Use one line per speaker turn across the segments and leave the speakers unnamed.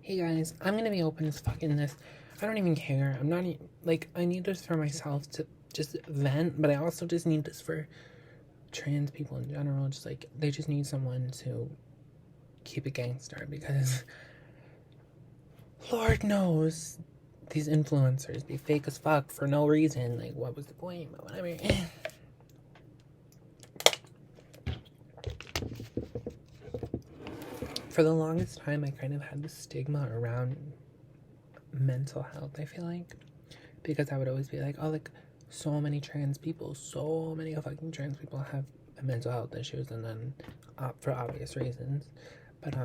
Hey guys, I'm gonna be open as fuck in this. I don't even care. I'm not like, I need this for myself to just vent, but I also just need this for trans people in general. Just like, they just need someone to keep it gangster because Lord knows these influencers be fake as fuck for no reason. Like, what was the point? But whatever. For the longest time, I kind of had the stigma around mental health, I feel like, because I would always be like, oh, like, so many fucking trans people have mental health issues, and then for obvious reasons. But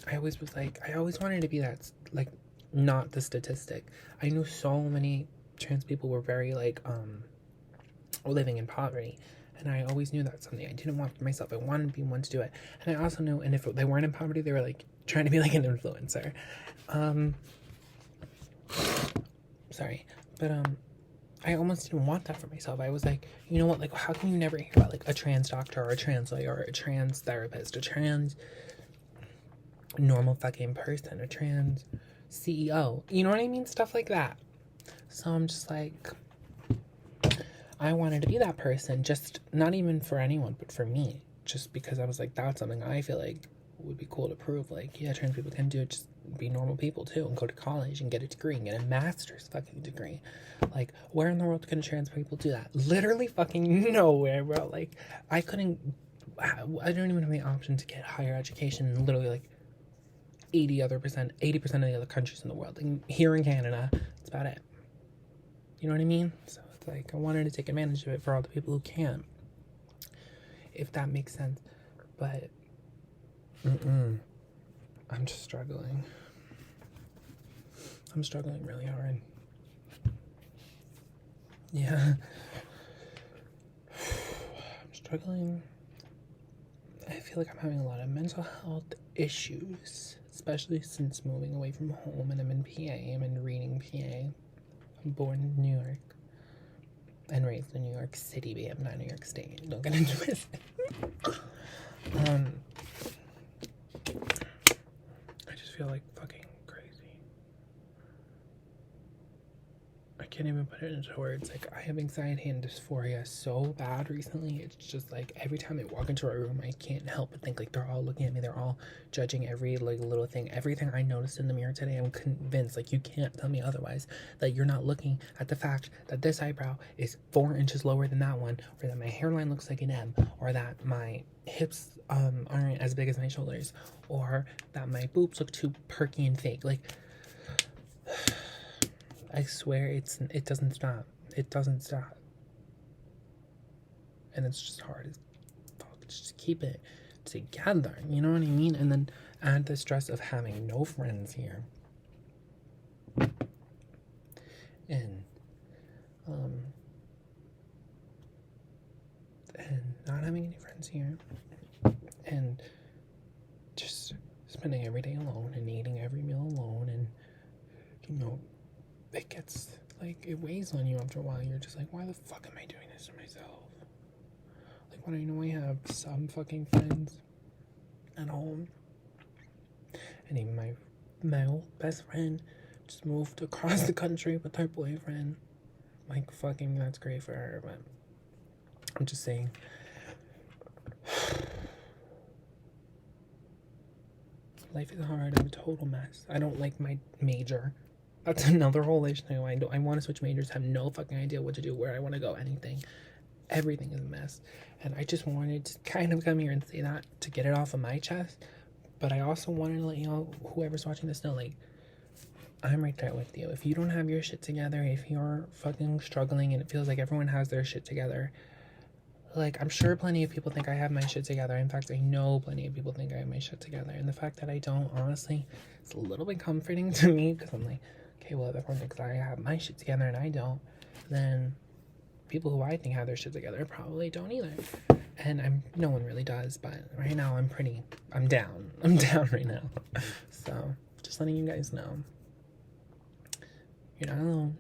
I always wanted to be that, like, not the statistic. I knew so many trans people were very like living in poverty, and I always knew that's something I didn't want for myself. I wanted to be one to do it, and I also knew, and if they weren't in poverty, they were like trying to be like an influencer. Sorry, but I almost didn't want that for myself. I was like, you know what, like, how can you never hear about like a trans doctor or a trans lawyer or a trans therapist, a trans normal fucking person, a trans CEO, you know what I mean? Stuff like that. So I'm just like, I wanted to be that person, just not even for anyone, but for me, just because I was like, that's something I feel like would be cool to prove. Like, yeah, trans people can do it, just be normal people too, and go to college and get a degree and get a master's fucking degree. Like, where in the world can trans people do that? Literally fucking nowhere, bro. Like, I don't even have the option to get higher education in literally like 80% of the other countries in the world. Like, here in Canada, that's about it. You know what I mean? So it's like, I wanted to take advantage of it for all the people who can't, if that makes sense. But I'm just struggling. I'm struggling really hard. Yeah. I'm struggling. I feel like I'm having a lot of mental health issues, especially since moving away from home, and I'm in PA. I'm in Reading, PA. I'm born in New York and raised in New York City, but I'm not New York State. Don't get into it. I just feel like fucking crazy. I can't even put it into words. Like, I have anxiety and dysphoria so bad recently. It's just like, every time I walk into a room, I can't help but think like they're all looking at me. They're all judging every like little thing. Everything I noticed in the mirror today, I'm convinced, like, you can't tell me otherwise, that you're not looking at the fact that this eyebrow is 4 inches lower than that one, or that my hairline looks like an M, or that my hips aren't as big as my shoulders, or that my boobs look too perky and fake. Like, I swear it doesn't stop. It doesn't stop. And it's just hard as fuck to just keep it together, you know what I mean? And then add the stress of having no friends here. And not having any friends here. And just spending every day alone and eating every meal alone, and you know, it gets like, it weighs on you after a while. You're just like, why the fuck am I doing this to myself? Like, when I know I have some fucking friends at home, and even my old best friend just moved across the country with her boyfriend. Like, fucking, that's great for her, but I'm just saying, life is hard. I'm a total mess. I don't like my major. That's another whole issue. I want to switch majors, have no fucking idea what to do, where I want to go, anything. Everything is a mess. And I just wanted to kind of come here and say that to get it off of my chest. But I also wanted to let you know, whoever's watching this, know, like, I'm right there with you. If you don't have your shit together, if you're fucking struggling and it feels like everyone has their shit together, like, I'm sure plenty of people think I have my shit together. In fact, I know plenty of people think I have my shit together. And the fact that I don't, honestly, it's a little bit comforting to me, because I'm like, okay, well, if everyone thinks I have my shit together and I don't, then people who I think have their shit together probably don't either. And no one really does, but right now I'm down. I'm down right now. So, just letting you guys know, you're not alone.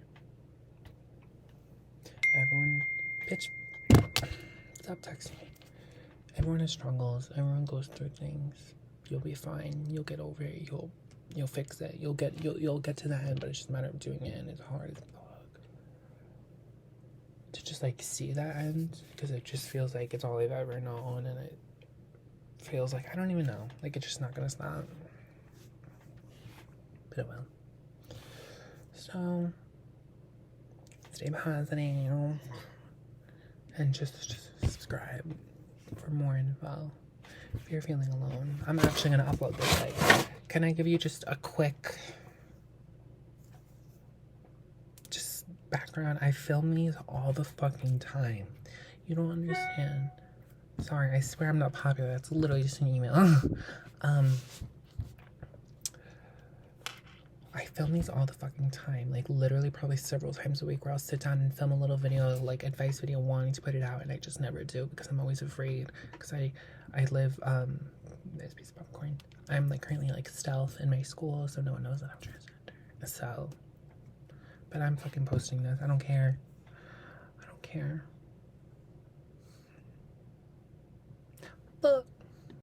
Everyone, bitch, stop texting me. Everyone has struggles. Everyone goes through things. You'll be fine. You'll get over it. You'll You'll fix it. You'll get to the end, but it's just a matter of doing it, and it's hard as fuck to just like see that end, because it just feels like it's all I've ever known, and it feels like I don't even know, like it's just not gonna stop, but it will. So stay positive and just subscribe for more info if you're feeling alone. I'm actually gonna upload this. Like, can I give you just a quick background? I film these all the fucking time. You don't understand. Sorry, I swear I'm not popular. That's literally just an email. I film these all the fucking time. Like, literally probably several times a week where I'll sit down and film a little video, like advice video, wanting to put it out, and I just never do because I'm always afraid. Because I live, this piece of popcorn. I'm like currently like stealth in my school, so no one knows that I'm transgender. So, but I'm fucking posting this. I don't care. I don't care. Look.